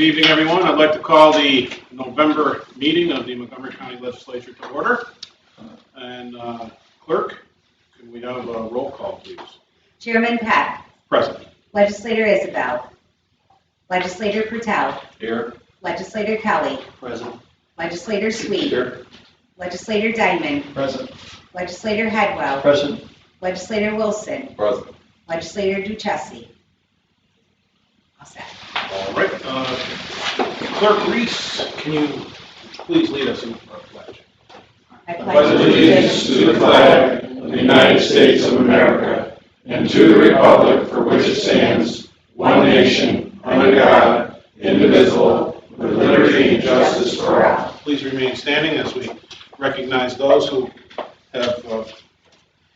Good evening, everyone. I'd like to call the November meeting of the Montgomery County Legislature to order. And clerk, can we have a roll call, please? Chairman Peck. Present. Legislator Isabel. Legislator Patel. Here. Legislator Kelly. Present. Legislator Sweet. Here. Legislator Diamond. Present. Legislator Headwell. Present. Legislator Wilson. Present. Legislator Duchessis. All set. All right. Clerk Reese, can you please lead us in our pledge? I pledge allegiance to the flag of the United States of America and to the republic for which it stands, one nation, under God, indivisible, with liberty and justice for all. Please remain standing as we recognize those who have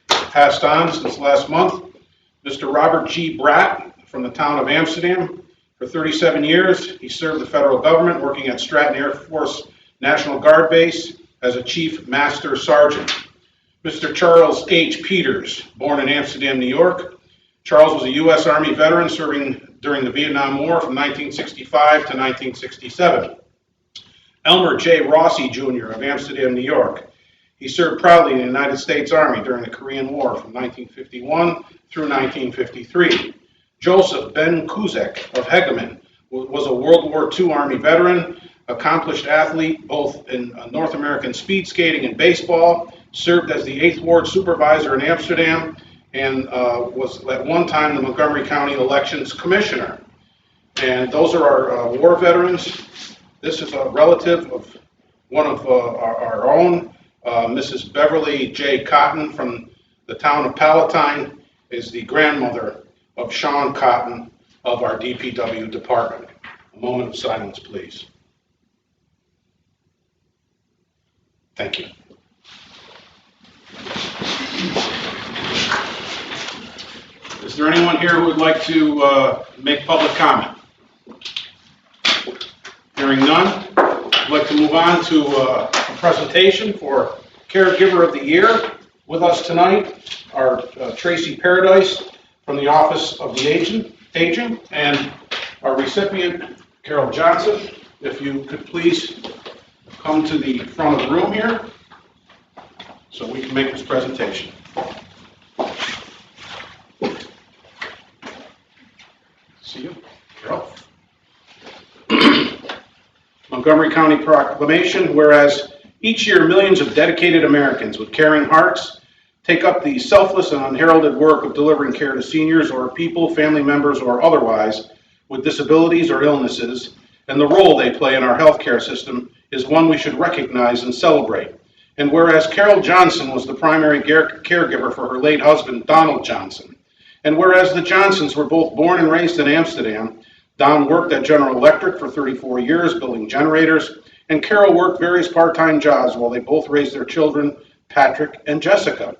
passed on since last month. Mr. Robert G. Bratt from the town of Amsterdam. For 37 years, he served the federal government working at Stratton Air Force National Guard Base as a Chief Master Sergeant. Mr. Charles H. Peters, born in Amsterdam, New York. Charles was a U.S. Army veteran serving during the Vietnam War from 1965 to 1967. Elmer J. Rossi, Jr. of Amsterdam, New York. He served proudly in the United States Army during the Korean War from 1951 through 1953. Joseph Ben Kuzek of Hegeman was a World War II Army veteran, accomplished athlete both in North American speed skating and baseball, served as the 8th Ward Supervisor in Amsterdam, and was at one time the Montgomery County Elections Commissioner. And those are our war veterans. This is a relative of one of our own, Mrs. Beverly J. Cotton from the town of Palatine, is the grandmother of Sean Cotton of our DPW department. A moment of silence, please. Thank you. Is there anyone here who would like to make public comment? Hearing none, I'd like to move on to a presentation for Caregiver of the Year. With us tonight are Tracy Paradise from the Office of the Aging, and our recipient, Carol Johnson. If you could please come to the front of the room here so we can make this presentation. See you, Carol. Montgomery County Proclamation, whereas each year millions of dedicated Americans with caring hearts take up the selfless and unheralded work of delivering care to seniors or people, family members, or otherwise with disabilities or illnesses, and the role they play in our healthcare system is one we should recognize and celebrate. And whereas Carol Johnson was the primary caregiver for her late husband, Donald Johnson, and whereas the Johnsons were both born and raised in Amsterdam, Don worked at General Electric for 34 years building generators, and Carol worked various part-time jobs while they both raised their children, Patrick and Jessica.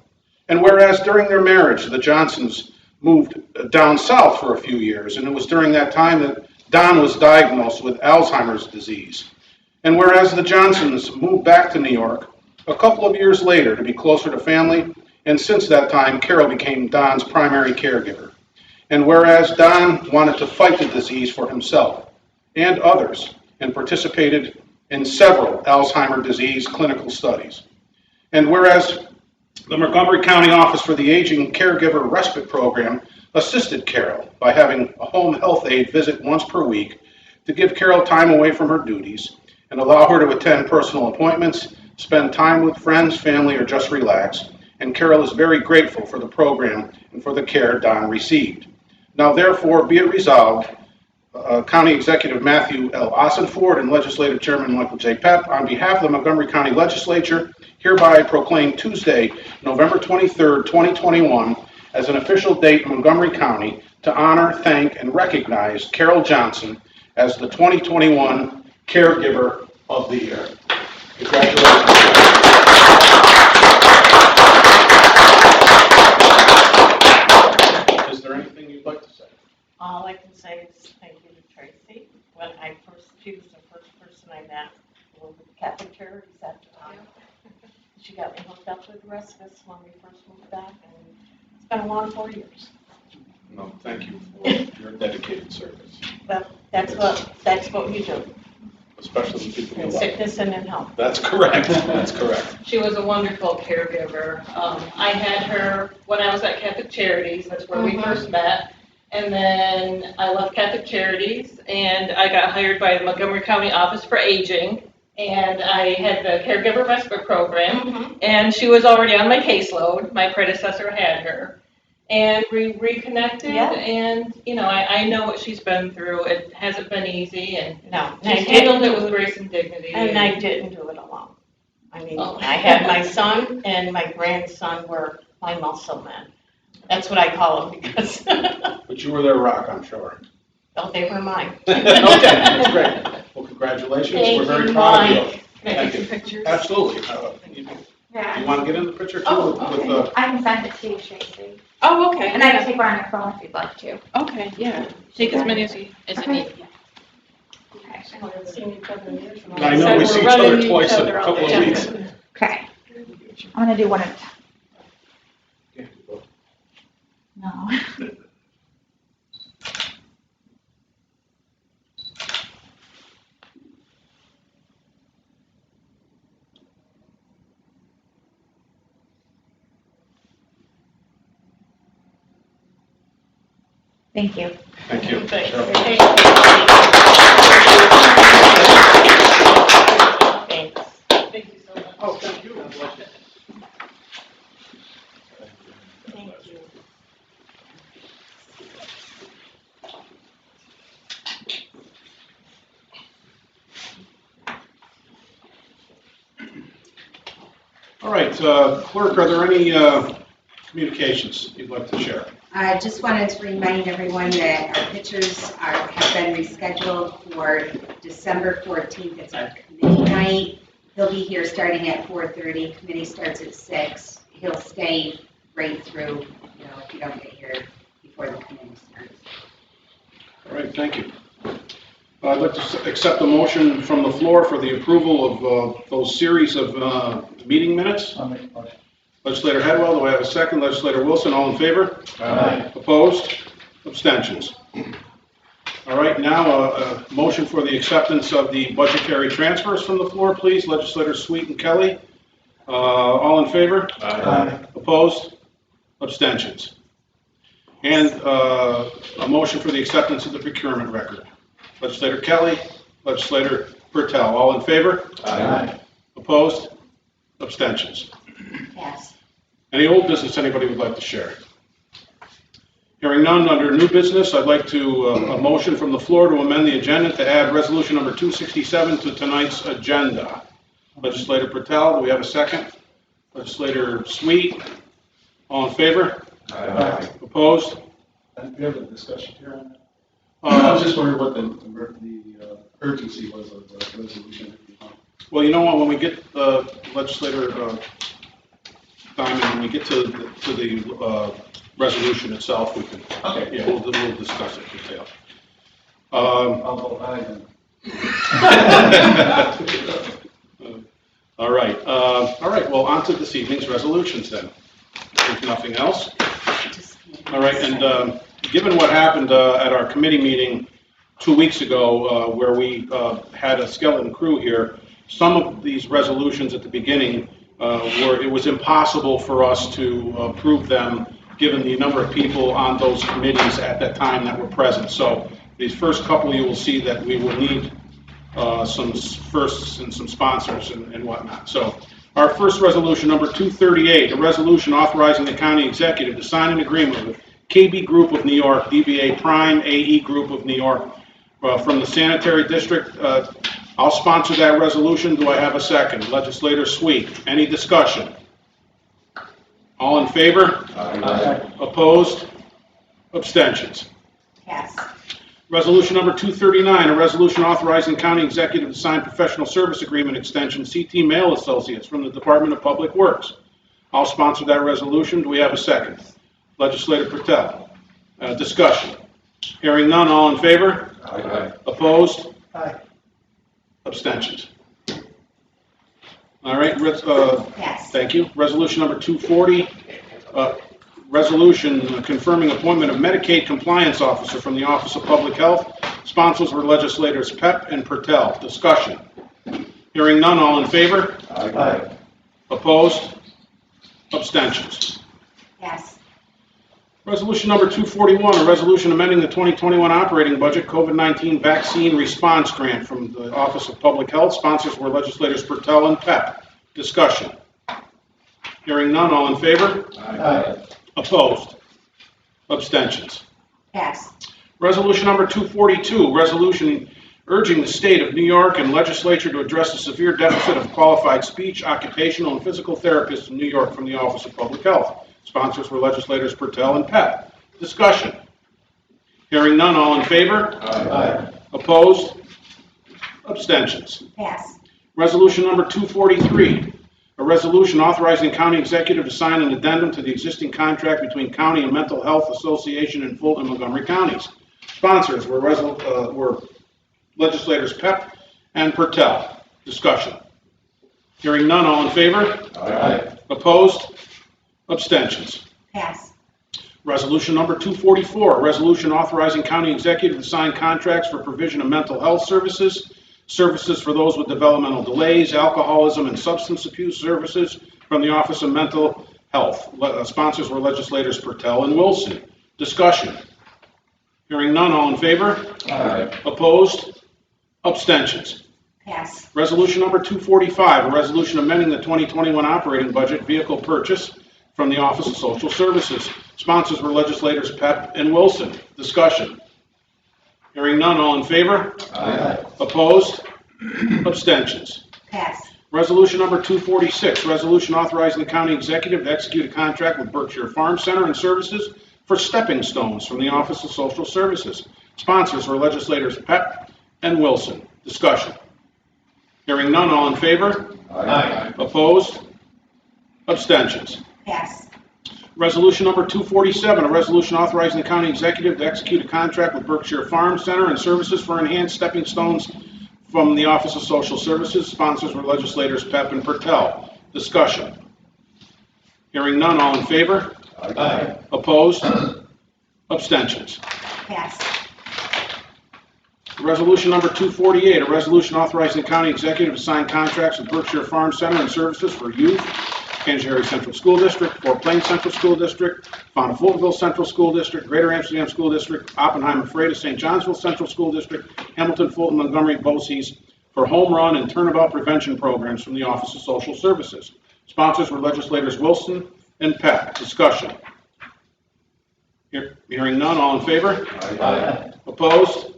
And whereas during their marriage, the Johnsons moved down south for a few years, and it was during that time that Don was diagnosed with Alzheimer's disease. And whereas the Johnsons moved back to New York a couple of years later to be closer to family, and since that time, Carol became Don's primary caregiver. And whereas Don wanted to fight the disease for himself and others, and participated in several Alzheimer's disease clinical studies. And whereas the Montgomery County Office for the Aging Caregiver Respite Program assisted Carol by having a home health aide visit once per week to give Carol time away from her duties and allow her to attend personal appointments, spend time with friends, family, or just relax. And Carol is very grateful for the program and for the care Don received. Now, therefore, be it resolved, County Executive Matthew L. Ossenford and Legislative Chairman Michael J. Pepp, on behalf of the Montgomery County Legislature, hereby proclaim Tuesday, November 23rd, 2021, as an official date in Montgomery County to honor, thank, and recognize Carol Johnson as the 2021 Caregiver of the Year. Congratulations. Is there anything you'd like to say? All I can say is thank you to Tracy. When she was the first person I met with Captain Charities at the time. She got me hooked up with the rest of us when we first moved back, and it's been a long 4 years. No, thank you for your dedicated service, Well, that's what we do, especially the people you in love. sickness and in health. That's correct, that's correct. She was a wonderful caregiver. I had her when I was at Catholic Charities, that's where we first met. And then I left Catholic Charities and I got hired by the Montgomery County Office for Aging. And I had the caregiver respite program, and she was already on my caseload. My predecessor had her. And we reconnected, Yeah. and, you know, I know what she's been through. It hasn't been easy, and No, she's handled it with grace and dignity. and I didn't do it alone. I mean, Oh. I had my son and my grandson were my muscle men. That's what I call them because, But you were their rock, I'm sure. oh, they were mine. Okay, that's great. Well, congratulations, Thank we're very you, proud of you. Can I Thank take you. some pictures? Absolutely. Yeah. You want to get in the picture too? Oh, with, okay. I can send it to you, Tracy. Oh, okay. And I can take one on your phone if you'd like to. Okay, yeah. Take as many as you need. Haven't seen each other in years. I know, we So see we're each other running twice each in other a all couple the of weeks. time. Okay. I'm gonna do one at a time. No. Thank you. Thank you. Thanks. Sure. Thanks. Thank you so much. Oh, thank you. Thank you. All right, clerk, are there any communications you'd like to share? I just wanted to remind everyone that our pictures have been rescheduled for December 14th. It's our committee night. He'll be here starting at 4:30. Committee starts at 6. He'll stay right through, if you don't get here before the committee starts. All right, thank you. I'd like to accept a motion from the floor for the approval of those series of meeting minutes. I'll make a motion. Legislator Headwell, do I have a second? Legislator Wilson, all in favor? Aye. Opposed? Abstentions? All right, now a motion for the acceptance of the budgetary transfers from the floor, please. Legislator Sweet and Kelly, all in favor? Aye. Opposed? Abstentions? And a motion for the acceptance of the procurement record. Legislator Kelly, Legislator Bertel, all in favor? Aye. Opposed? Abstentions? Yes. Any old business anybody would like to share? Hearing none, under new business, I'd like to, a motion from the floor to amend the agenda to add resolution number 267 to tonight's agenda. Legislator Bertel, do we have a second? Legislator Sweet, all in favor? Aye. Opposed? And we have a discussion here on that. I was just wondering what the urgency was of the resolution. Well, you know what, when we get Legislator Diamond, when we get to the resolution itself, we can, Okay. yeah, we'll discuss it in detail. I'll vote aye then. All right, well, on to this evening's resolutions then. If nothing else. All right, and given what happened at our committee meeting 2 weeks ago, where we had a skeleton crew here, some of these resolutions at the beginning it was impossible for us to approve them, given the number of people on those committees at that time that were present. So these first couple, you will see that we will need some firsts and some sponsors and whatnot. So our first resolution, number 238, a resolution authorizing the county executive to sign an agreement with KB Group of New York, DBA Prime AE Group of New York, from the sanitary district. I'll sponsor that resolution. Do I have a second? Legislator Sweet. Any discussion? All in favor? Aye. Opposed? Abstentions? Yes. Resolution number 239, a resolution authorizing county executive to sign professional service agreement extension CT Mail Associates from the Department of Public Works. I'll sponsor that resolution. Do we have a second? Legislator Bertel. Discussion. Hearing none, all in favor? Aye. Opposed? Aye. Abstentions? All right, Yes. thank you. Resolution number 240, Resolution confirming appointment of Medicaid compliance officer from the Office of Public Health. Sponsors were legislators Pep and Pertel. Discussion. Hearing none, all in favor? Aye. Opposed? Abstentions. Pass. Resolution number 241, a resolution amending the 2021 operating budget COVID-19 vaccine response grant from the Office of Public Health. Sponsors were legislators Pertel and Pep. Discussion. Hearing none, all in favor? Aye. Opposed? Abstentions. Pass. Resolution number 242, resolution urging the state of New York and legislature to address the severe deficit of qualified speech, occupational, and physical therapists in New York from the Office of Public Health. Sponsors were legislators Pertel and Pep. Discussion. Hearing none, all in favor? Aye. Opposed? Abstentions. Pass. Resolution number 243, a resolution authorizing county executive to sign an addendum to the existing contract between County and Mental Health Association in Fulton and Montgomery counties. Sponsors were legislators Pep and Pertel. Discussion. Hearing none, all in favor? Aye. Opposed? Abstentions. Pass. Resolution number 244, a resolution authorizing county executive to sign contracts for provision of mental health services, services for those with developmental delays, alcoholism, and substance abuse services from the Office of Mental Health. Sponsors were legislators Pertel and Wilson. Discussion. Hearing none, all in favor? Aye. Opposed? Abstentions. Pass. Resolution number 245, a resolution amending the 2021 operating budget vehicle purchase from the Office of Social Services. Sponsors were legislators Pep and Wilson. Discussion. Hearing none, all in favor? Aye. Opposed? Abstentions. Pass. Resolution number 246, resolution authorizing the county executive to execute a contract with Berkshire Farm Center and Services for stepping stones from the Office of Social Services. Sponsors were legislators Pep and Wilson. Discussion. Hearing none, all in favor? Aye. Opposed? Abstentions. Pass. Resolution number 247, a resolution authorizing the county executive to execute a contract with Berkshire Farm Center and Services for enhanced stepping stones from the Office of Social Services. Sponsors were legislators Pep and Pertel. Discussion. Hearing none, all in favor? Aye. Opposed? Abstentions. Pass. Resolution number 248, a resolution authorizing the county executive to sign contracts with Berkshire Farm Center and Services for youth, Kansas Central School District, Fort Plains Central School District, Fonda-Fultonville Central School District, Greater Amsterdam School District, Oppenheimer-Freitas, St. Johnsville Central School District, Hamilton, Fulton, Montgomery, BOCES for home run and turnabout prevention programs from the Office of Social Services. Sponsors were legislators Wilson and Peck. Discussion. Hearing none, all in favor? Aye. Opposed?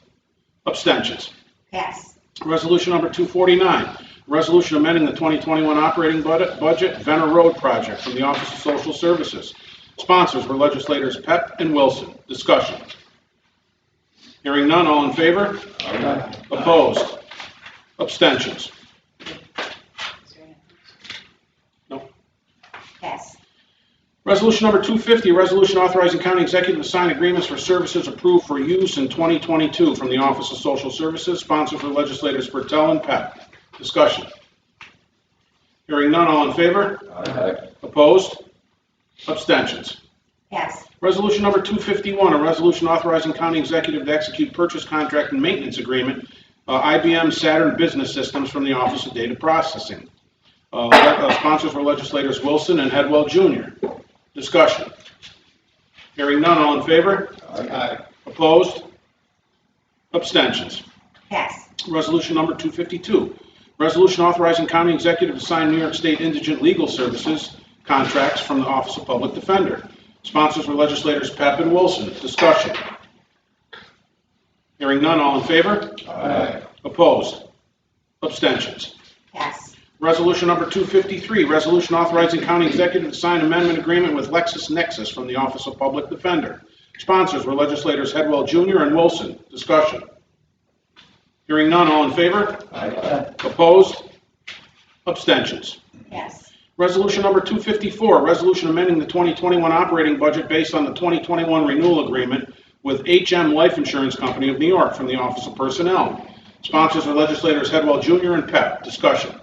Abstentions. Pass. Resolution number 249, resolution amending the 2021 operating budget, Venner Road project from the Office of Social Services. Sponsors were legislators Pep and Wilson. Discussion. Hearing none, all in favor? Aye. Opposed? Abstentions. No. Pass. Resolution number 250, resolution authorizing county executive to sign agreements for services approved for use in 2022 from the Office of Social Services. Sponsors were legislators Pertel and Pep. Discussion. Hearing none, all in favor? Aye. Opposed? Abstentions. Pass. Resolution number 251, a resolution authorizing county executive to execute purchase contract and maintenance agreement, IBM Saturn Business Systems from the Office of Data Processing. Sponsors were legislators Wilson and Headwell Jr. Discussion. Hearing none, all in favor? Aye. Opposed? Abstentions. Pass. Resolution number 252, resolution authorizing county executive to sign New York State Indigent Legal Services contracts from the Office of Public Defender. Sponsors were legislators Pep and Wilson. Discussion. Hearing none, all in favor? Aye. Opposed? Abstentions. Pass. Resolution number 253, resolution authorizing county executive to sign amendment agreement with LexisNexis from the Office of Public Defender. Sponsors were legislators Headwell Jr. and Wilson. Discussion. Hearing none, all in favor? Aye. Opposed? Abstentions. Pass. Resolution number 254, resolution amending the 2021 operating budget based on the 2021 renewal agreement with HM Life Insurance Company of New York from the Office of Personnel. Sponsors are legislators Headwell Jr. and Pep. Discussion.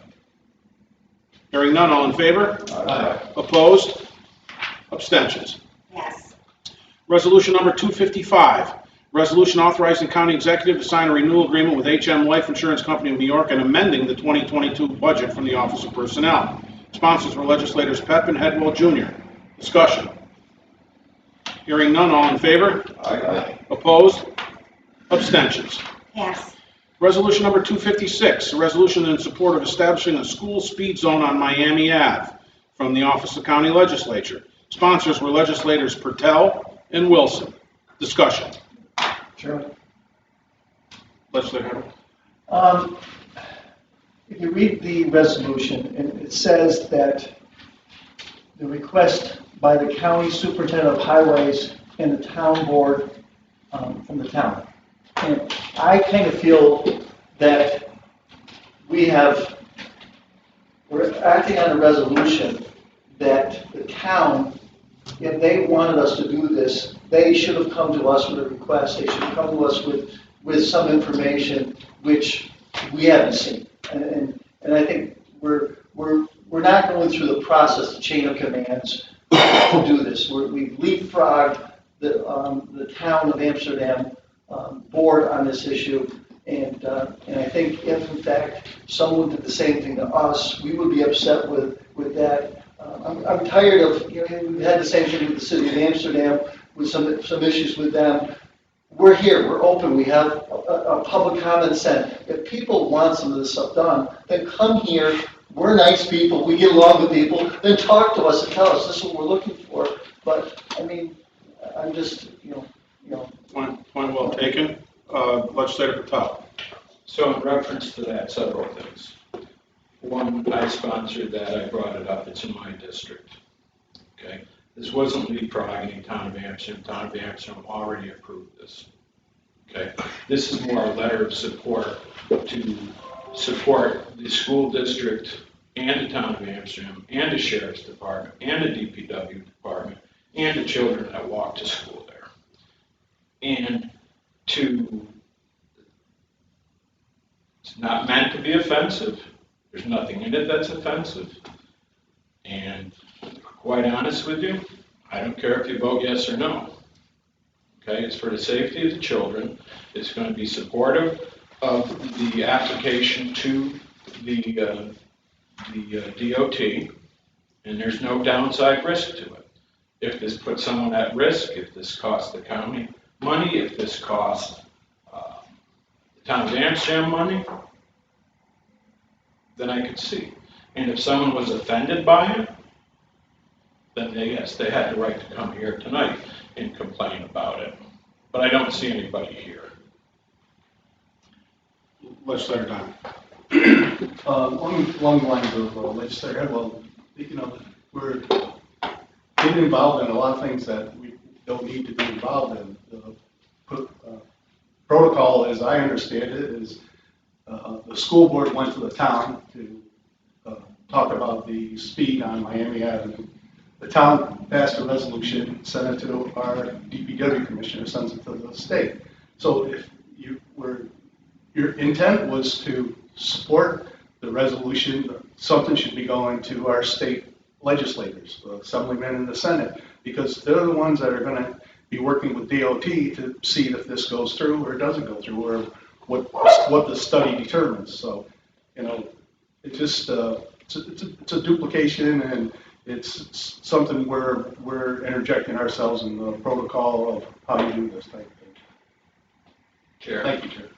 Hearing none, all in favor? Aye. Opposed? Abstentions. Pass. Resolution number 255, resolution authorizing county executive to sign a renewal agreement with HM Life Insurance Company of New York and amending the 2022 budget from the Office of Personnel. Sponsors were legislators Pep and Headwell Jr. Discussion. Hearing none, all in favor? Aye. Opposed? Abstentions. Pass. Resolution number 256, a resolution in support of establishing a school speed zone on Miami Ave from the Office of County Legislature. Sponsors were legislators Pertel and Wilson. Discussion. Sure. Legislator Herbert. If you read the resolution, it says that the request by the county superintendent of highways and the town board from the town. And I kind of feel that we're acting on a resolution that the town, if they wanted us to do this, they should have come to us with a request. They should have come to us with some information which we haven't seen. And I think we're not going through the process, the chain of commands to do this. We've leapfrogged the town of Amsterdam board on this issue. And I think if in fact someone did the same thing to us, we would be upset with that. I'm tired of, we've had the same thing with the city of Amsterdam, with some issues with them. We're here, we're open, we have a public comment sent. If people want some of this stuff done, then come here. We're nice people, we get along with people, then talk to us and tell us this is what we're looking for. But, I mean, I'm just, Point well taken. Legislator Patel. So in reference to that, several things. One, I sponsored that, I brought it up, it's in my district. Okay, this wasn't leapfrogging Town of Amsterdam. Town of Amsterdam already approved this. Okay, this is more a letter of support to support the school district and the Town of Amsterdam and the Sheriff's Department and the DPW Department and the children that walk to school there. And it's not meant to be offensive. There's nothing in it that's offensive. And quite honest with you, I don't care if you vote yes or no. Okay, it's for the safety of the children. It's going to be supportive of the application to the DOT, and there's no downside risk to it. If this puts someone at risk, if this costs the county money, if this costs the Town of Amsterdam money, then I could see. And if someone was offended by it, then yes, they had the right to come here tonight and complain about it. But I don't see anybody here. Legislator Diamond. Along the lines of Legislator Headwell, we're getting involved in a lot of things that we don't need to be involved in. The protocol, as I understand it, is the school board went to the town to talk about the speed on Miami Avenue. The town passed a resolution, sent it to our DPW commissioner, sends it to the state. So if your intent was to support the resolution, something should be going to our state legislators, the assemblymen and the Senate, because they're the ones that are going to be working with DOT to see if this goes through or doesn't go through, or what the study determines. So, it's just it's a duplication, and it's something where we're interjecting ourselves in the protocol of how you do this type of thing. Chair. Thank you, Chair.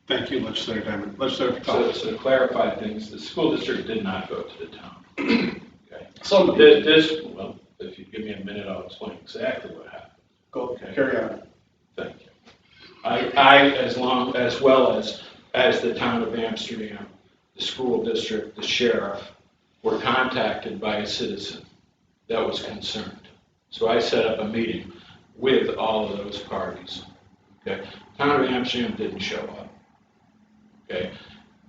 Thank you, Legislator Diamond. Legislator Patel. So to clarify things, the school district did not go to the town. Okay. So Well, if you give me a minute, I'll explain exactly what happened. go Okay. carry on. Thank you. I as well as the Town of Amsterdam, the school district, the sheriff, were contacted by a citizen that was concerned. So I set up a meeting with all of those parties. Okay. Town of Amsterdam didn't show up. Okay.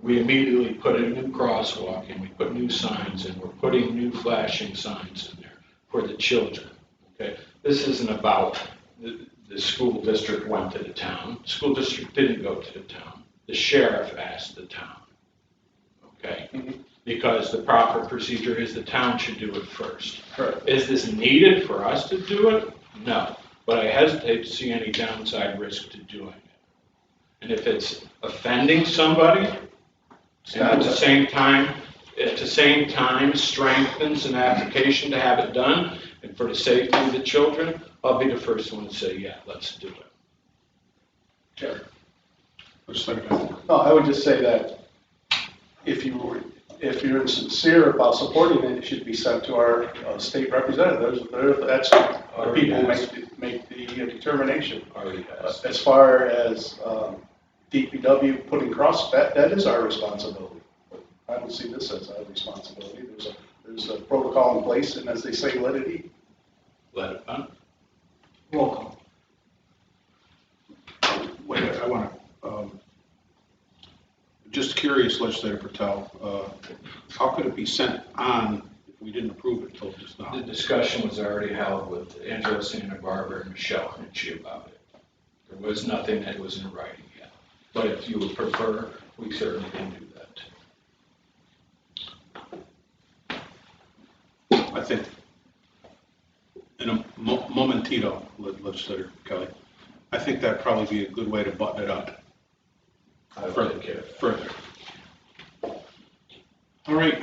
We immediately put in a new crosswalk and we put new signs and we're putting new flashing signs in there for the children. Okay. This isn't about the school district went to the town. The school district didn't go to the town. The sheriff asked the town. Okay. Mm-hmm. Because the proper procedure is the town should do it first. Correct. Is this needed for us to do it? No. but I hesitate to see any downside risk to doing it. And if it's offending somebody, and at the same time strengthens an application to have it done, and for the safety of the children, I'll be the first one to say, yeah, let's do it. Chair. Legislator Bennett. No, I would just say that if you're sincere about supporting it, it should be sent to our state representatives. That's the people who make the determination. Already has. As far as DPW putting cross, that is our responsibility. But I don't see this as our responsibility. There's a protocol in place, and as they say, let it eat. Let it run. Roll call. Wait, I want to, just curious, Legislator Patel, how could it be sent on if we didn't approve it until just now? The discussion was already held with Angela, Santa Barbara, and Michelle Hinchy about it. There was nothing that was in writing yet. But if you would prefer, we certainly can do that. I think, in a momentito, Legislator Kelly, I think that'd probably be a good way to button it up. Further. All right.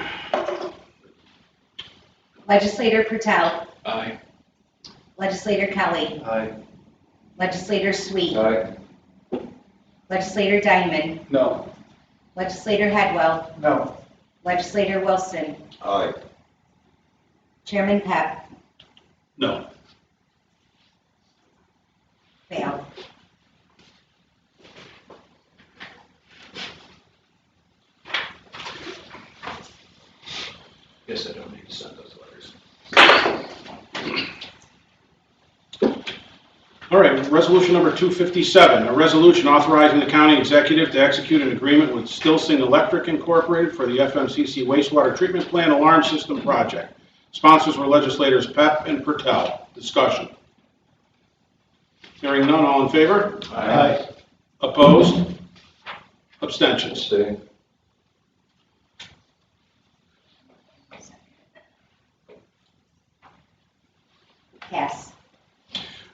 Legislator Patel. Aye. Legislator Kelly. Aye. Legislator Sweet. Aye. Legislator Diamond. No. Legislator Headwell. No. Legislator Wilson. Aye. Chairman Pep. No. Failed. Guess I don't need to send those letters. All right, resolution number 257, a resolution authorizing the county executive to execute an agreement with Stilsing Electric Incorporated for the FMCC wastewater treatment plant alarm system project. Sponsors were legislators Pep and Pertel. Discussion. Hearing none, all in favor? Aye. Opposed? Abstentions? Staying. Pass.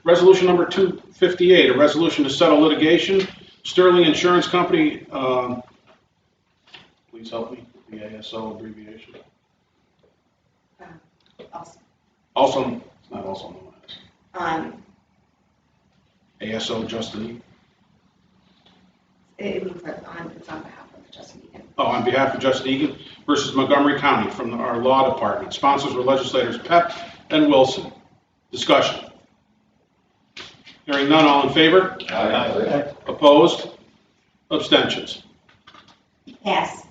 Resolution number 258, a resolution to settle litigation. Sterling Insurance Company, please help me, the ASO abbreviation. Also, it's not also known as. ASO Justin. It means that it's on behalf of Justin Egan. Oh, on behalf of Justin Egan versus Montgomery County from our law department. Sponsors were legislators Pep and Wilson. Discussion. Hearing none, all in favor? Aye. Opposed? Abstentions? Pass.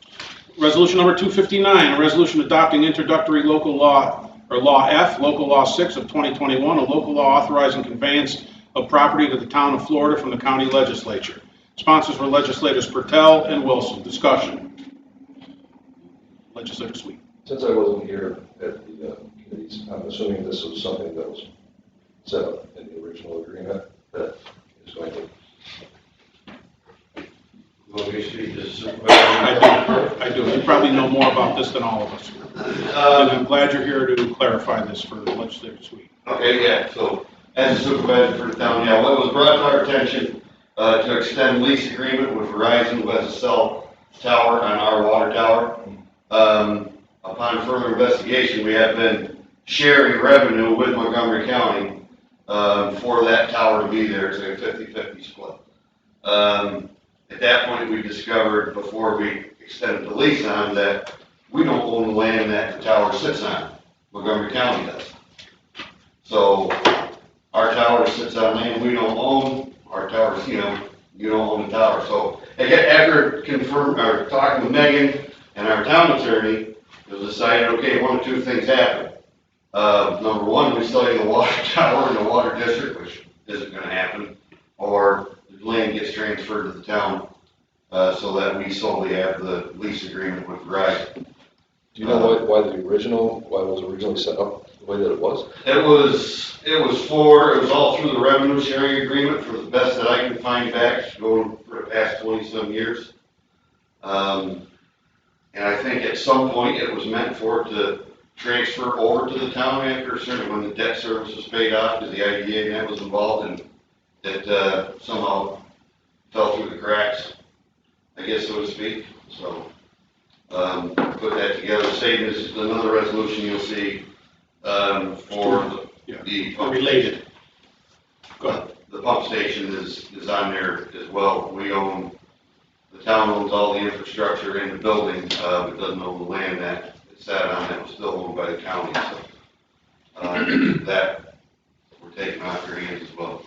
Resolution number 259, a resolution adopting introductory local law, or Law F, Local Law 6 of 2021, a local law authorizing conveyance of property to the town of Florida from the county legislature. Sponsors were legislators Pertel and Wilson. Discussion. Legislator Sweet. Since I wasn't here at the committees, I'm assuming this was something that was set up in the original agreement that is going to. Will we speak to Supervisor? I do. You probably know more about this than all of us. And I'm glad you're here to clarify this for Legislator Sweet. Okay, yeah, so as a supervisor for the town, yeah, what was brought to our attention to extend lease agreement with Verizon, who has a cell tower on our water tower. Upon further investigation, we have been sharing revenue with Montgomery County for that tower to be there. It's a 50-50 split. At that point, we discovered before we extended the lease on that we don't own the land that the tower sits on. Montgomery County does. So our tower sits on land we don't own. Our towers, you don't own the tower. So after talking with Megan and our town attorney, it was decided, okay, one of two things happen. Number one, we sell you the water tower in the water district, which isn't going to happen, or the land gets transferred to the town so that we solely have the lease agreement with Verizon. Do you know why it was originally set up the way that it was? It was all through the revenue sharing agreement for the best that I can find back, going for the past 20-some years. And I think at some point it was meant for it to transfer over to the town after a certain, when the debt service was paid off, because the IDA and that was involved, and it somehow fell through the cracks, I guess, so to speak. So, put that together. Same as another resolution you'll see, for the pump Related. Go ahead. The pump station is on there as well. We own, the town owns all the infrastructure in the building, but doesn't own the land that it sat on, that was still owned by the county, so, that we're taking off your hands as well.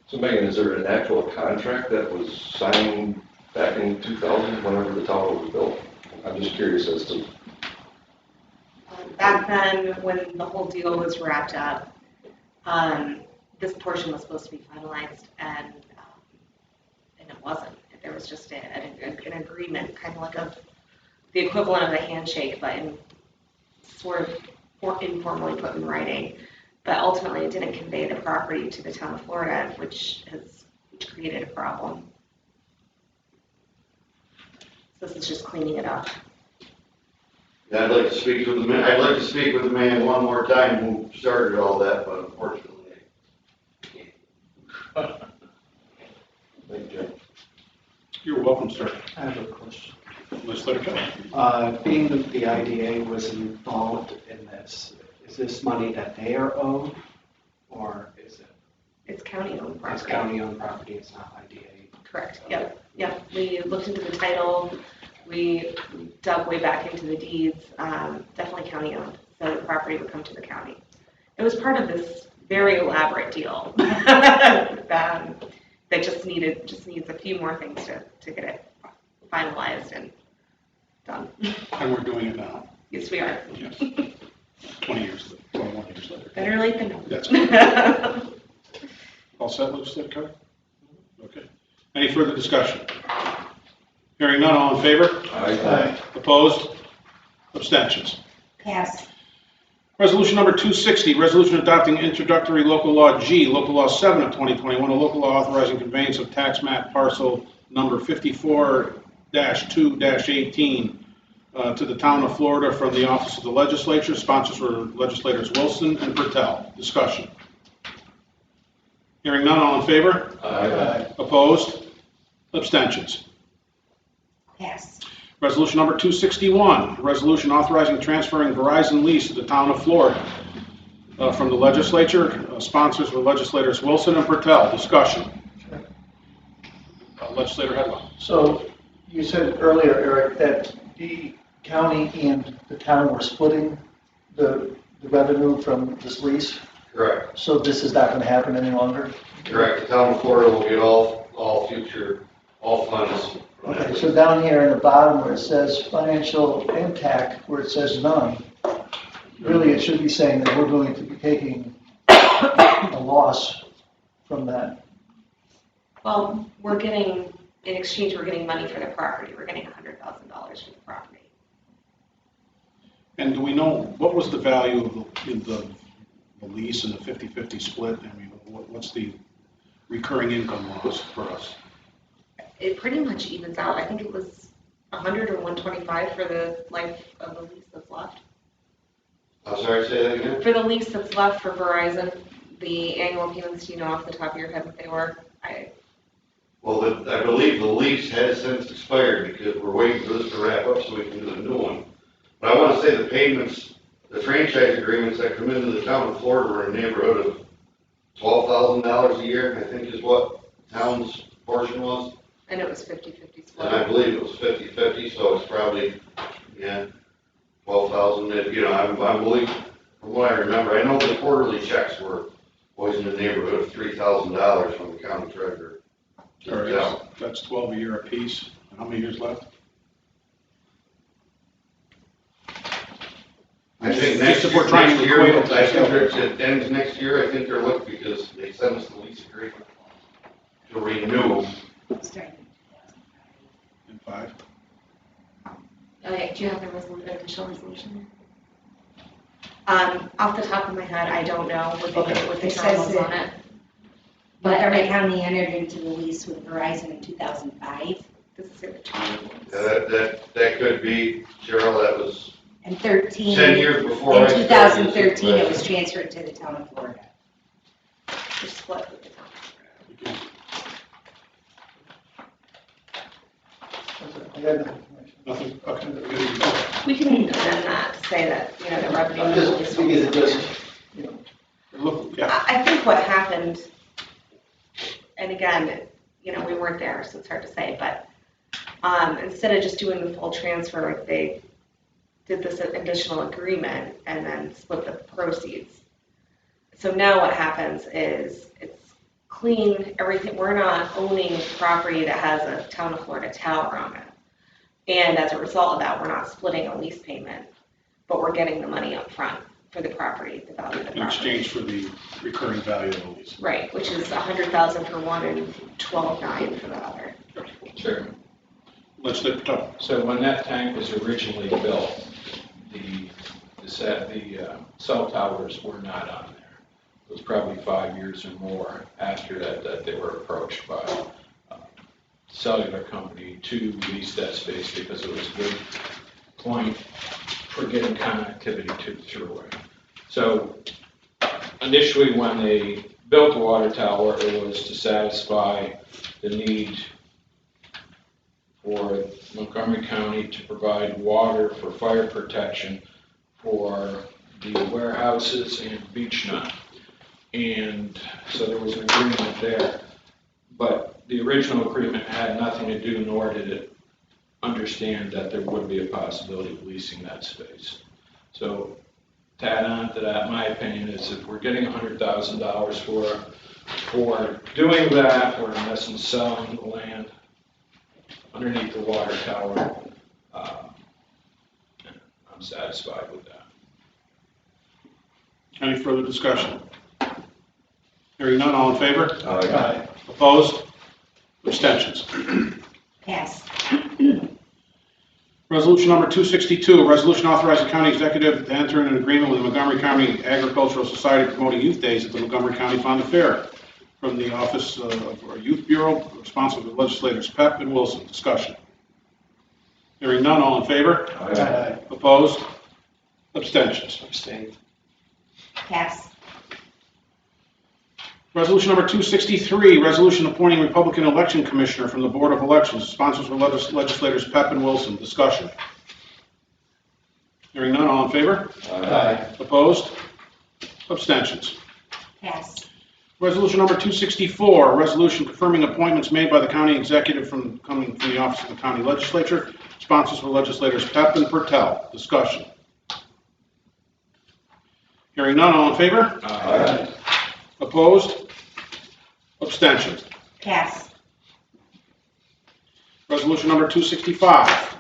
So Megan, is there an actual contract that was signed back in 2000, whenever the tower was built? I'm just curious as to. Back then, when the whole deal was wrapped up, this portion was supposed to be finalized, and it wasn't. There was just an agreement, kind of like the equivalent of a handshake, but sort of informally put in writing. But ultimately, it didn't convey the property to the town of Florida, which created a problem. So this is just cleaning it up. Yeah, I'd like to speak with the man one more time who started all that, but unfortunately, I can't. Thank you. You're welcome, sir. I have a question. Legislator Kelly. Being that the IDA was involved in this, is this money that they are owed, or is it? It's county-owned property. It's county-owned property, it's not IDA. Correct, yep. We looked into the title, we dug way back into the deeds, definitely county-owned, so the property would come to the county. It was part of this very elaborate deal that just needs a few more things to get it finalized and done. And we're doing it now. Yes, we are. Yes. 21 years later. Better late than never. That's good. All set, Legislator Kelly? Okay. Any further discussion? Hearing none, all in favor? Aye. Opposed? Abstentions? Pass. Resolution number 260, resolution adopting introductory local law G, local law 7 of 2021, a local law authorizing conveyance of tax map parcel number 54-2-18 to the town of Florida from the office of the legislature. Sponsors were legislators Wilson and Pertel. Discussion. Hearing none, all in favor? Aye. Opposed? Abstentions? Pass. Resolution number 261, a resolution authorizing transferring Verizon lease to the town of Florida from the legislature. Sponsors were legislators Wilson and Pertel. Discussion. Legislator Headlaw. So you said earlier, Eric, that the county and the town were splitting the revenue from this lease. Correct. So this is not going to happen any longer? Correct. The town of Florida will get all funds. Okay, so down here in the bottom where it says financial impact, where it says none, really it should be saying that we're going to be taking a loss from that. Well, in exchange, we're getting money for the property. We're getting $100,000 for the property. And do we know, what was the value of the lease and the 50-50 split? I mean, what's the recurring income loss for us? It pretty much evens out. I think it was 100 or 125 for the life of the lease that's left. I'm sorry, say that again? For the lease that's left for Verizon, the annual payments, do you know off the top of your head what they were? Well, I believe the lease has since expired because we're waiting for this to wrap up so we can do the new one. But I want to say the payments, the franchise agreements that come into the town of Florida were in the neighborhood of $12,000 a year, I think is what the town's portion was. And it was 50-50 split. And I believe it was 50-50, so it's probably, 12,000. You know, I believe, from what I remember, I know the quarterly checks were always in the neighborhood of $3,000 from the county treasurer. All right, that's 12 a year apiece. How many years left? I think Just if we're trying to year, equate it. I think it ends next year. I think they're looking because they sent us the lease agreement to renew. In 5? Okay, do you have the additional resolution? Off the top of my head, I don't know what the It term says was that- on it. Montgomery County entered into the lease with Verizon in 2005. This is the term. That could be, Cheryl, that was And 13. 10 years before I In started. 2013, it was transferred to the town of Florida. We're split with the town. I got nothing. Nothing, okay. We can amend that to say that, you know, the revenue. I'm just, because it just, you know, Look, yeah, I think what happened, and again, you know, we weren't there, so it's hard to say, but instead of just doing the full transfer, they did this additional agreement and then split the proceeds. So now what happens is it's clean, everything, we're not owning property that has a town of Florida tower on it. And as a result of that, we're not splitting a lease payment, but we're getting the money up front for the property, the value of the in property. exchange for the recurring value of the lease. Right, which is $100,000 for one and $12,900 for the other. Sure. Legislator Patel. So when that tank was originally built, the cell towers were not on there. It was probably 5 years or more after that they were approached by a cellular company to lease that space because it was a good point for getting connectivity to the thruway. So initially when they built the water tower, it was to satisfy the need for Montgomery County to provide water for fire protection for the warehouses and beach nut. And so there was an agreement there. But the original agreement had nothing to do, nor did it understand that there would be a possibility of leasing that space. So to add on to that, my opinion is if we're getting $100,000 for doing that, we're in essence selling the land underneath the water tower. I'm satisfied with that. Any further discussion? Hearing none, all in favor? Aye. Opposed? Abstentions? Pass. Resolution number 262, a resolution authorizing county executive to enter in an agreement with the Montgomery County Agricultural Society promoting youth days at the Montgomery County Fund Fair. From the Office of our Youth Bureau, responsible for legislators Pep and Wilson. Discussion. Hearing none, all in favor? Aye. Opposed? Abstentions? Abstain. Pass. Resolution number 263, resolution appointing Republican election commissioner from the Board of Elections. Sponsors were legislators Pep and Wilson. Discussion. Hearing none, all in favor? Aye. Opposed? Abstentions? Pass. Resolution number 264, a resolution confirming appointments made by the county executive coming from the office of the county legislature. Sponsors were legislators Pep and Pertel. Discussion. Hearing none, all in favor? Aye. Opposed? Abstentions? Pass. Resolution number 265,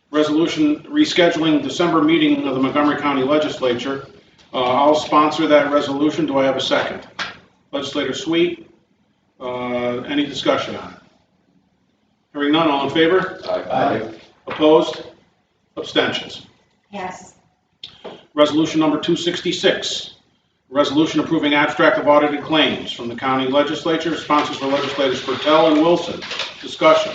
resolution rescheduling December meeting of the Montgomery County Legislature. I'll sponsor that resolution. Do I have a second? Legislator Sweet, any discussion on it? Hearing none, all in favor? Aye. Opposed? Abstentions? Pass. Resolution number 266, resolution approving abstract of audited claims from the county legislature. Sponsors were legislators Pertel and Wilson. Discussion.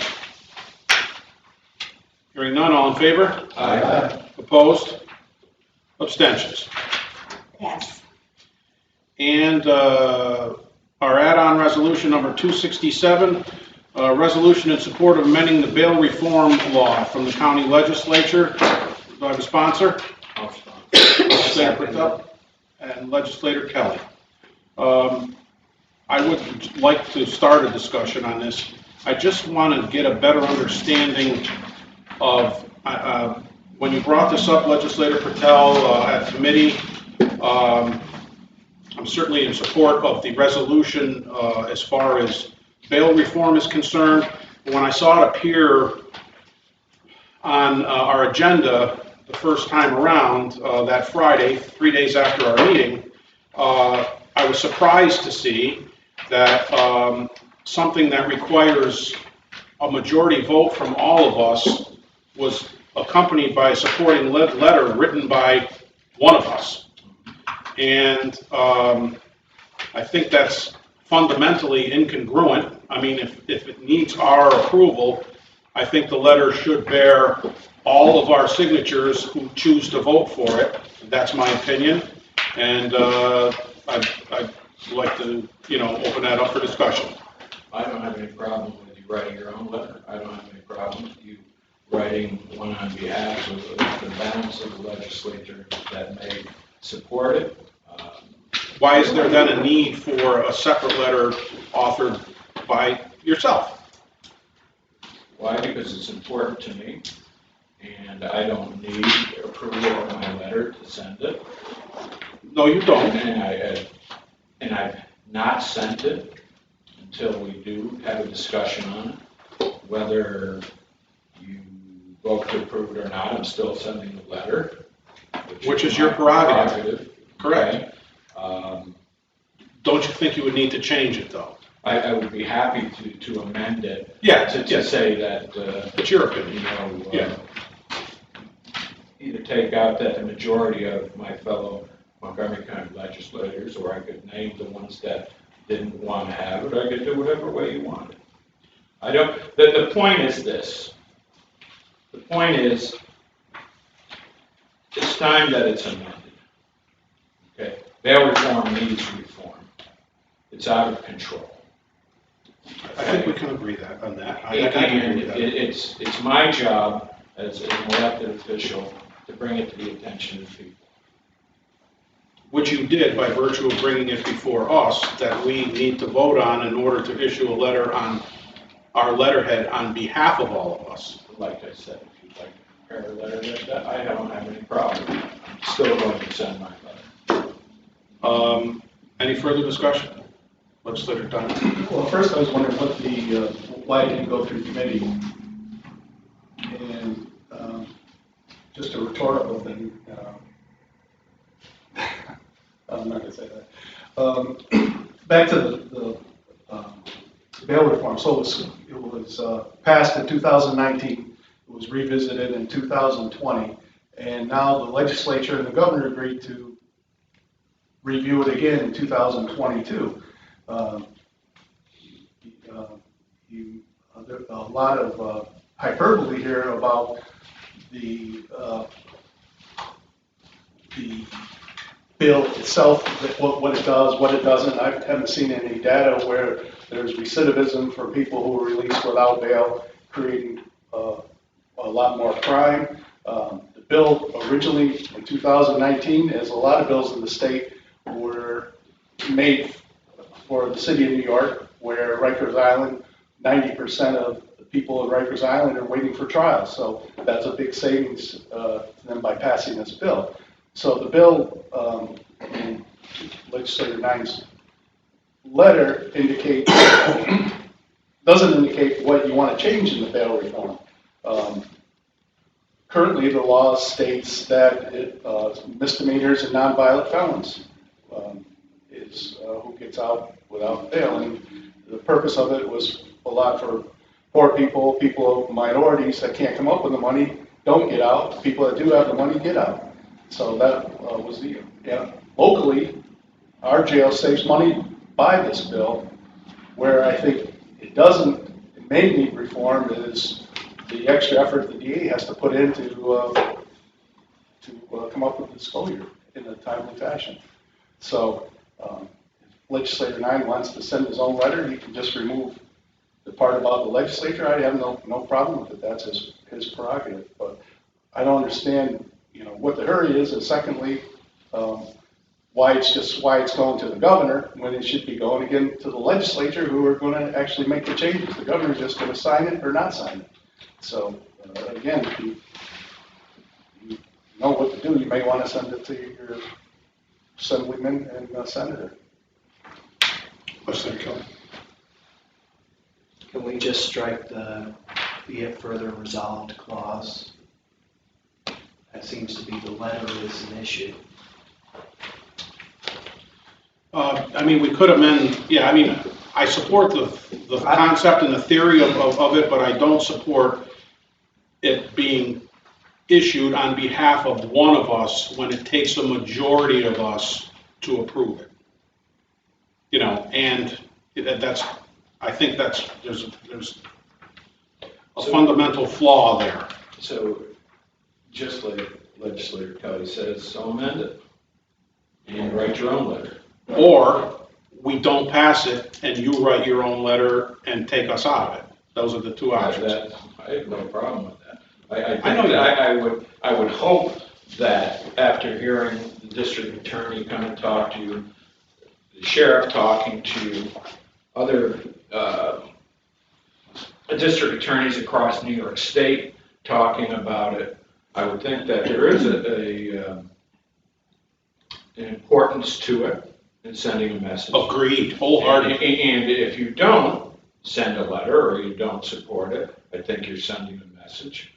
Hearing none, all in favor? Aye. Opposed? Abstentions? Pass. And our add-on resolution number 267, resolution in support of amending the bail reform law from the county legislature. Do I have a sponsor? I'll sponsor. Legislator Pertel and Legislator Kelly. I would like to start a discussion on this. I just want to get a better understanding of, when you brought this up, Legislator Pertel, at committee, I'm certainly in support of the resolution as far as bail reform is concerned. But when I saw it appear on our agenda the first time around that Friday, 3 days after our meeting, I was surprised to see that something that requires a majority vote from all of us was accompanied by a supporting letter written by one of us. And I think that's fundamentally incongruent. I mean, if it needs our approval, I think the letter should bear all of our signatures who choose to vote for it. That's my opinion. And I'd like to, open that up for discussion. I don't have any problem with you writing your own letter. I don't have any problem with you writing one on behalf of the balance of the legislature that may support it. Why is there then a need for a separate letter authored by yourself? Why? Because it's important to me, and I don't need approval of my letter to send it. No, you don't. And I've not sent it until we do have a discussion on it. Whether you vote to approve it or not, I'm still sending the letter. Which is your prerogative. Correct. Okay. Don't you think you would need to change it, though? I would be happy to amend it. Yeah. To say that. It's your opinion. Yeah. Either take out that the majority of my fellow Montgomery County legislators, or I could name the ones that didn't want to have it, or I could do whatever way you want it. The point is this. The point is, it's time that it's amended. Okay? Bail reform needs reform. It's out of control. I think we can agree on that. And it's my job as an elected official to bring it to the attention of people. Which you did by virtue of bringing it before us, that we need to vote on in order to issue a letter on our letterhead on behalf of all of us. Like I said, if you'd like to prepare a letter like that, I don't have any problem. I'm still going to send my letter. Any further discussion? Legislator Dunn? Well, first I was wondering why it didn't go through committee. And just a rhetorical thing, I'm not going to say that. Back to the bail reform. So it was passed in 2019. It was revisited in 2020. And now the legislature and the governor agreed to review it again in 2022. There's a lot of hyperbole here about the bill itself, what it does, what it doesn't. I haven't seen any data where there's recidivism for people who are released without bail, creating a lot more crime. The bill originally in 2019, as a lot of bills in the state, were made for the city of New York, where Rikers Island, 90% of the people in Rikers Island are waiting for trial. So that's a big savings to them by passing this bill. So the bill, in Legislator Nine's letter doesn't indicate what you want to change in the bail reform. Currently, the law states that misdemeanors and nonviolent felons is who gets out without bail. And the purpose of it was a lot for poor people, people of minorities that can't come up with the money, don't get out. People that do have the money get out. So that was locally, our jail saves money by this bill. Where I think it may need reform is the extra effort the DA has to put in to come up with disclosure in a timely fashion. So if Legislator 9 wants to send his own letter, he can just remove the part about the legislature. I have no problem with it. That's his prerogative. But I don't understand, what the hurry is, and secondly, why it's going to the governor when it should be going again to the legislature, who are going to actually make the changes. The governor's just going to sign it or not sign it. So again, if you know what to do, you may want to send it to your assemblyman and senator. Can we just strike the "be it further resolved" clause? That seems to be the letter is an issue. We could amend, I support the concept and the theory of it, but I don't support it being issued on behalf of one of us when it takes a majority of us to approve it. And I think there's a fundamental flaw there. So just like Legislator Kelly says, so amend it. And write your own letter. Or we don't pass it and you write your own letter and take us out of it. Those are the two options. I have no problem with that. I know you- I would hope that after hearing the district attorney come and talk to you, the sheriff talking to other district attorneys across New York State talking about it, I would think that there is an importance to it in sending a message. Agreed, wholeheartedly. And if you don't send a letter or you don't support it, I think you're sending a message.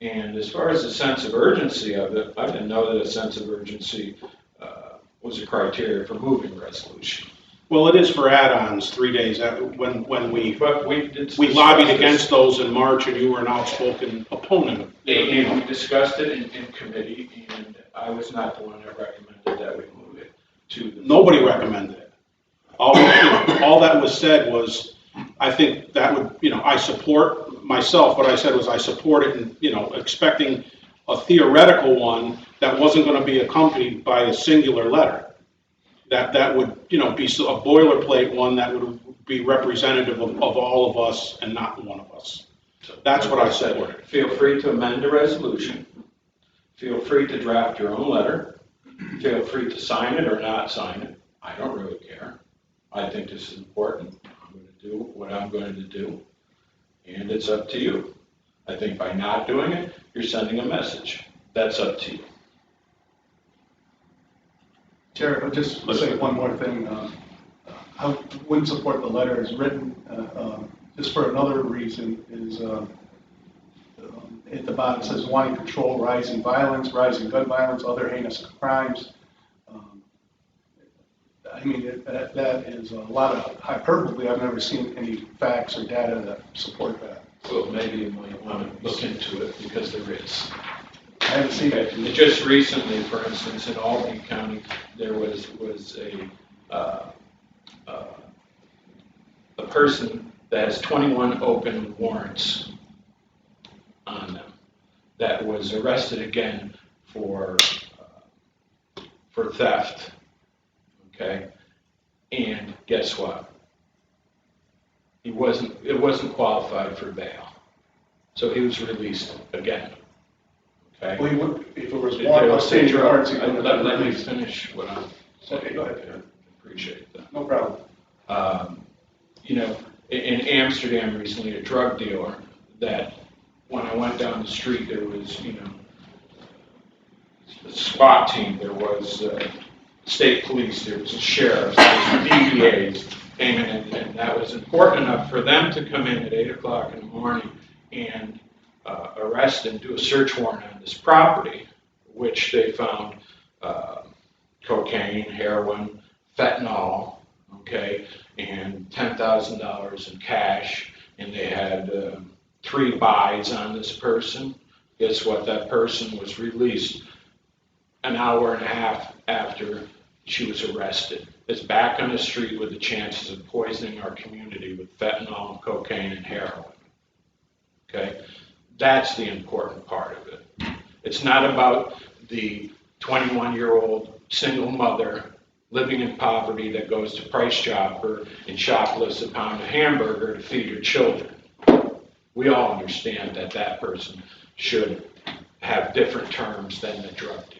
And as far as the sense of urgency of it, I didn't know that a sense of urgency was a criteria for moving resolution. Well, it is for add-ons, 3 days, when we But we did. lobbied against those in March and you were an outspoken opponent. And we discussed it in committee, and I was not the one that recommended that we move it to the. Nobody recommended it. All that was said was, I think that would, I support myself, what I said was I support it and, expecting a theoretical one that wasn't going to be accompanied by a singular letter. That would, be a boilerplate one that would be representative of all of us and not one of us. That's what I said. Feel free to amend the resolution. Feel free to draft your own letter. Feel free to sign it or not sign it. I don't really care. I think this is important. I'm going to do what I'm going to do, and it's up to you. I think by not doing it, you're sending a message. That's up to you. Chair, I'll just say one more thing. I wouldn't support the letter as written, just for another reason, is at the bottom it says wanting control, rising violence, rising gun violence, other heinous crimes. I mean, that is a lot of hyperbole. I've never seen any facts or data that support that. Well, maybe you might want to look into it because there is. I haven't seen it. Just recently, for instance, in Albany County, there was a person that has 21 open warrants on them that was arrested again for theft. Okay, and guess what? It wasn't qualified for bail, so he was released again. Okay. Well, he would, if it was Let me finish what I'm saying. Okay, go ahead. I appreciate that. No problem. In Amsterdam recently, a drug dealer that when I went down the street, there was, a SWAT team, there was state police, there was a sheriff, there was DEAs, and that was important enough for them to come in at 8 o'clock in the morning and arrest and do a search warrant on this property, which they found cocaine, heroin, fentanyl, okay, and $10,000 in cash, and they had 3 buys on this person. Guess what? That person was released an hour and a half after she was arrested. It's back on the street with the chances of poisoning our community with fentanyl, cocaine, and heroin. Okay? That's the important part of it. It's not about the 21-year-old single mother living in poverty that goes to Price Chopper and shoplifts a pound of hamburger to feed her children. We all understand that that person should have different terms than the drug dealer.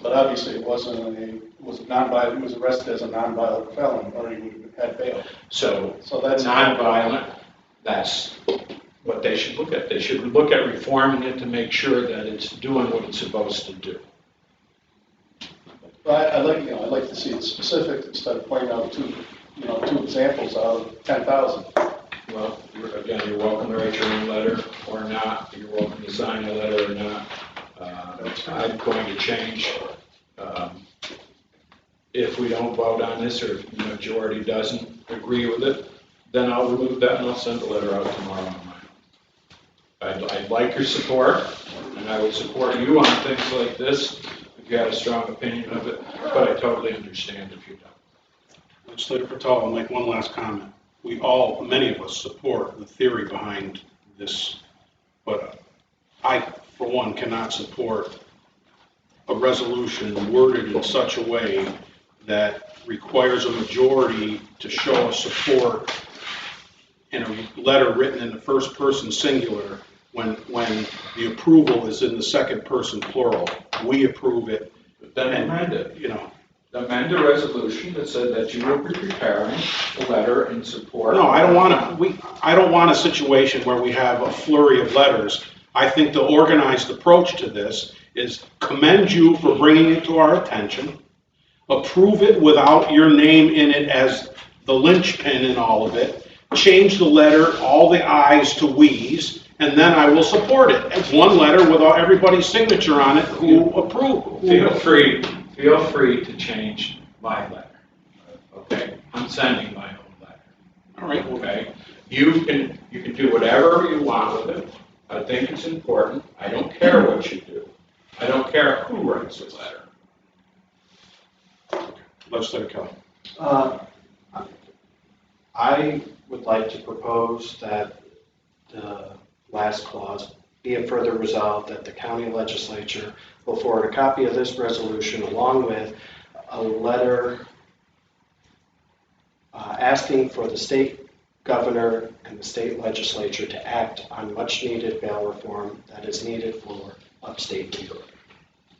But obviously it was nonviolent. He was arrested as a nonviolent felon, or he would have had bail. So that's nonviolent, that's what they should look at. They should look at reforming it to make sure that it's doing what it's supposed to do. Well, I'd like to see it specific instead of pointing out two examples out of 10,000. Well, you're welcome to write your own letter or not. You're welcome to sign a letter or not. I'm going to change. If we don't vote on this, or if the majority doesn't agree with it, then I'll remove that and I'll send a letter out tomorrow morning. I'd like your support, and I would support you on things like this if you had a strong opinion of it, but I totally understand if you don't. Legislator Patel, I'll make one last comment. Many of us support the theory behind this, but I, for one, cannot support a resolution worded in such a way that requires a majority to show a support in a letter written in the first person singular when the approval is in the second person plural. We approve it. Then amend it. You know. Amend the resolution that said that you will be preparing a letter in support. No, I don't want a situation where we have a flurry of letters. I think the organized approach to this is commend you for bringing it to our attention, approve it without your name in it as the linchpin in all of it, change the letter, all the I's to we's, and then I will support it. It's one letter without everybody's signature on it who approve. Feel free to change my letter, okay? I'm sending my own letter. All right. Okay? You can do whatever you want with it. I think it's important. I don't care what you do. I don't care who writes the letter. Legislator Kelly. I would like to propose that the last clause, be it further resolved that the county legislature will forward a copy of this resolution along with a letter asking for the state governor and the state legislature to act on much-needed bail reform that is needed for upstate New York.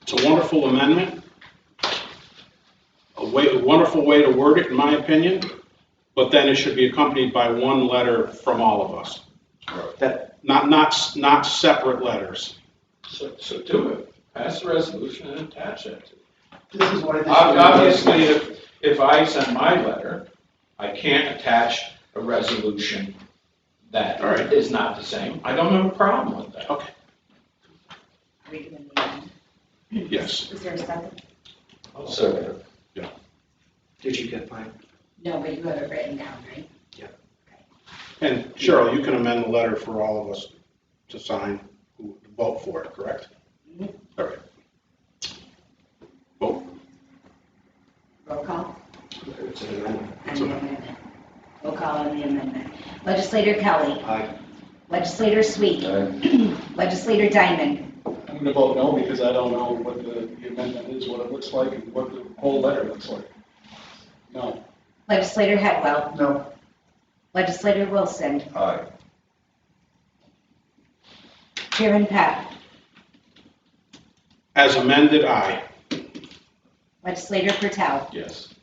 It's a wonderful amendment, a wonderful way to word it, in my opinion, but then it should be accompanied by one letter from all of us. Not separate letters. So do it. Pass the resolution and attach it. This is why this. Obviously, if I send my letter, I can't attach a resolution that is not the same. I don't have a problem with that. Okay. Are we doing the amendment? Yes. Is there a second? I'll second it. Yeah. Did you get mine? No, but you have it written down, right? And Cheryl, you can amend the letter for all of us to sign, who vote for it, correct? Mhm. All right. Vote. Roll call It's an amendment. on the amendment. Roll call on the amendment. Legislator Kelly. Aye. Legislator Sweet. Legislator Diamond. I'm gonna vote no because I don't know what the amendment is, what it looks like, and what the whole letter looks like. No. Legislator Hedwell. No. Legislator Wilson. Aye. Chairman Peck. As amended, aye. Legislator Patel. Yes.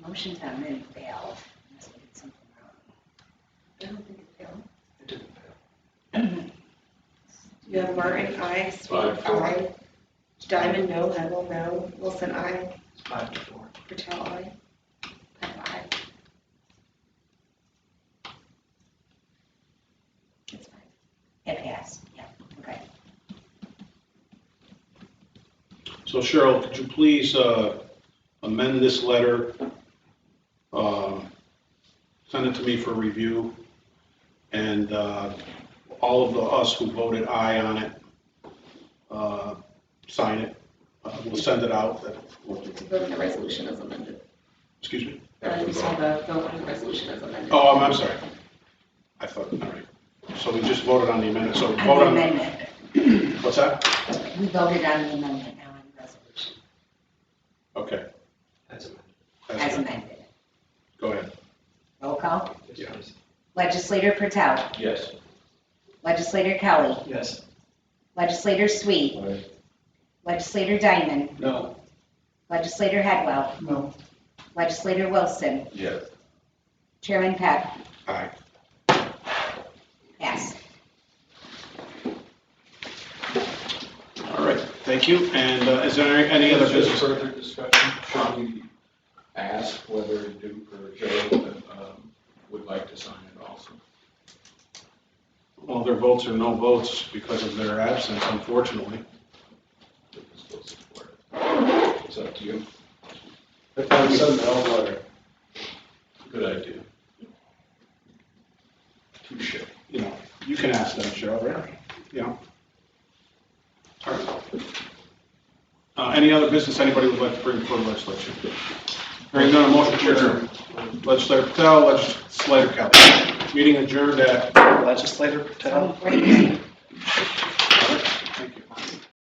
Motion to amend failed. Unless we did something wrong. I don't think it failed. It didn't fail. You have Martin, aye, Sweet, aye, Diamond, no, Hedwell, no, Wilson, aye, It's 5-4. Patel, aye, Peck, aye. It's fine. It passed, yeah, okay. So Cheryl, could you please amend this letter, send it to me for review, and all of us who voted aye on it, sign it. We'll send it out. We'll get to vote on the resolution as amended. Excuse me? We saw the vote on the resolution as amended. Oh, I'm sorry. I thought, all right. So we just voted on the amendment, so On vote the on. amendment. What's that? We voted on the amendment, now on the resolution, Okay. That's amended. as amended. Go ahead. Roll call. Yes, please. Legislator Patel. Yes. Legislator Kelly. Yes. Legislator Sweet. Aye. Legislator Diamond. No. Legislator Hedwell. No. Legislator Wilson. Yes. Chairman Peck. Aye. Pass. All right, thank you. And is there any other Just business? further discussion, should we ask whether Duke or Joe would like to sign it also? Well, their votes are no votes because of their absence, unfortunately. We can still support it. It's up to you. If I send the whole letter. Good idea. Touche. You know, you can ask them, Cheryl, right? Yeah. All right. Any other business anybody would like to bring before the legislature? Hearing none, motion to adjourn. Legislator Patel, Legislator Kelly. Meeting adjourned at Legislator Patel? 49.